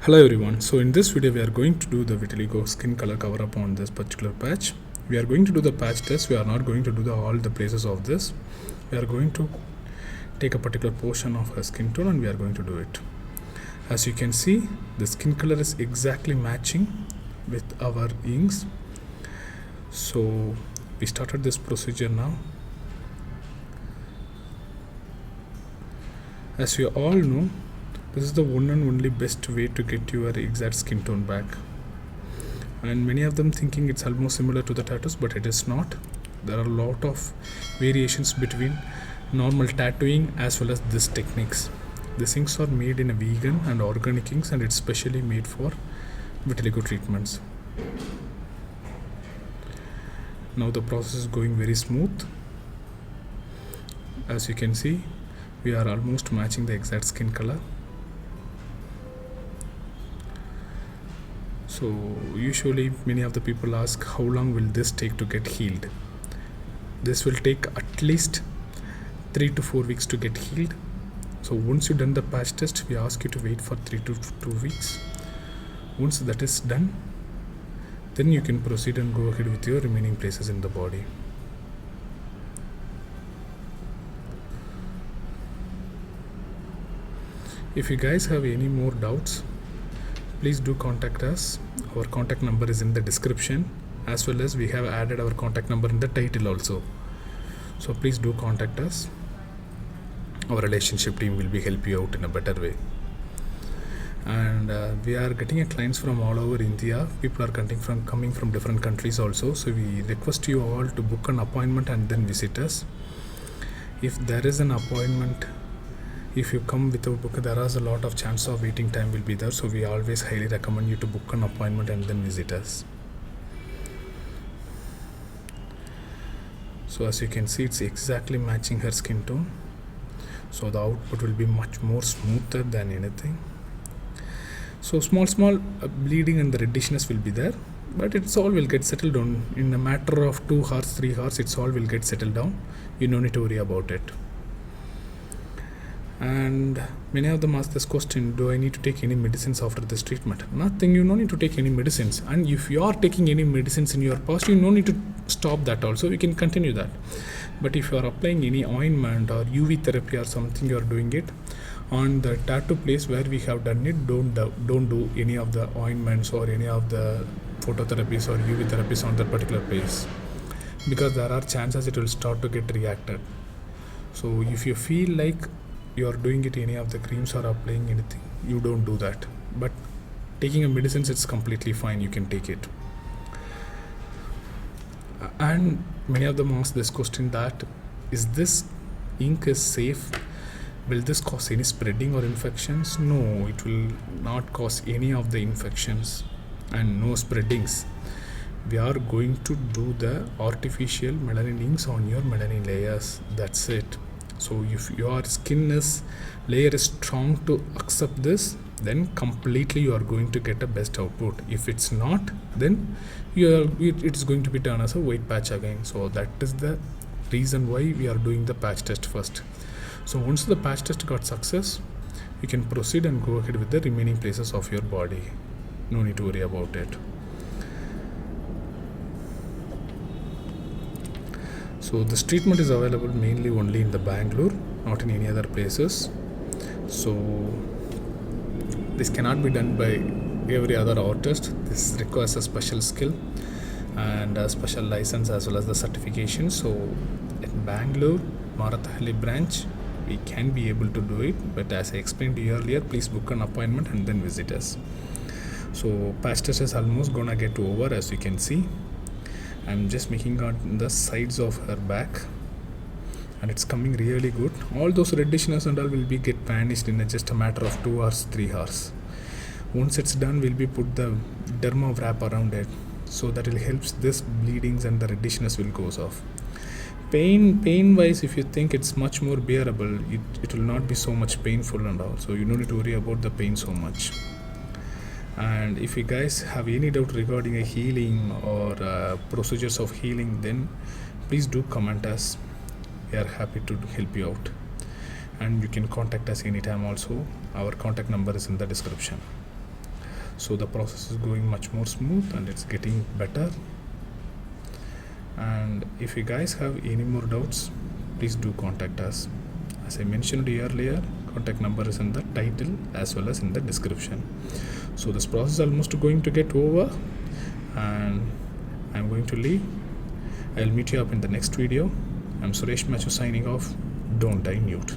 Hello everyone, so in this video we are going to do the vitiligo skin color cover up on this particular patch. We are going to do the patch test. We are not going to do all the places of this. We are going to take a particular portion of her skin tone and we are going to do it. As you can see, the skin color is exactly matching with our inks. So we started this procedure now. As you all know, this is the one and only best way to get your exact skin tone back. And many of them thinking it's almost similar to the tattoos, but it is not. There are a lot of variations between normal tattooing as well as this techniques. These inks are made in a vegan and organic inks, and it's specially made for vitiligo treatments. Now the process is going very smooth. As you can see, we are almost matching the exact skin color. So usually many of the people ask how long will this take to get healed. This will take at least 3 to 4 weeks to get healed. So once you've done the patch test, we ask you to wait for 3 to 2 weeks. Once that is done, then you can proceed and go ahead with your remaining places in the body. If you guys have any more doubts, please do contact us. Our contact number is in the description, as well as we have added our contact number in the title also. So please do contact us. Our relationship team will be help you out in a better way. And we are getting clients from all over India. People are coming from different countries also. So we request you all to book an appointment and then visit us. If there is an appointment, if you come without book, there is a lot of chance of waiting time will be there. So we always highly recommend you to book an appointment and then visit us. So as you can see, it's exactly matching her skin tone. So the output will be much more smoother than anything. So small bleeding and the reddishness will be there, but it's all will get settled down in a matter of 2 hours, 3 hours. It's all will get settled down. You don't need to worry about it. And many of them ask this question, do I need to take any medicines after this treatment? Nothing, you don't need to take any medicines. And if you are taking any medicines in your past, you don't need to stop that also. You can continue that. But if you are applying any ointment or UV therapy or something, you are doing it on the tattoo place where we have done it, don't do any of the ointments or any of the phototherapies or UV therapies on that particular place, because there are chances it will start to get reacted. So if you feel like you are doing it any of the creams or applying anything, you don't do that. But taking a medicines, it's completely fine, you can take it. And many of them ask this question, that is this ink is safe? Will this cause any spreading or infections? No, it will not cause any of the infections and no spreadings. We are going to do the artificial melanin inks on your melanin layers. That's it. So if your skin layer is strong to accept this, then completely you are going to get a best output. If it's not, then it's going to be turned as a white patch again. So that is the reason why we are doing the patch test first. So once the patch test got success, you can proceed and go ahead with the remaining places of your body. No need to worry about it. So this treatment is available mainly only in the Bangalore, not in any other places. So this cannot be done by every other artist. This requires a special skill and a special license as well as the certification. So in Bangalore, Marathahalli branch, we can be able to do it. But as I explained to you earlier, please book an appointment and then visit us. So patch test is almost gonna get over. As you can see, I'm just making on the sides of her back, and it's coming really good. All those reddishness and all will be get vanished in just a matter of 2 hours, 3 hours. Once it's done, we'll be put the derma wrap around it, so that will helps this bleedings and the reddishness will goes off. Pain wise, if you think it's much more bearable, it will not be so much painful and all, so you don't need to worry about the pain so much. And if you guys have any doubt regarding a healing or procedures of healing, then please do comment us. We are happy to help you out. And you can contact us anytime also. Our contact number is in the description. So the process is going much more smooth and it's getting better. And if you guys have any more doubts, please do contact us. As I mentioned earlier, contact number is in the title as well as in the description. So this process is almost going to get over, and I'm going to leave. I'll meet you up in the next video. I'm Suresh Machu signing off. Don't die mute.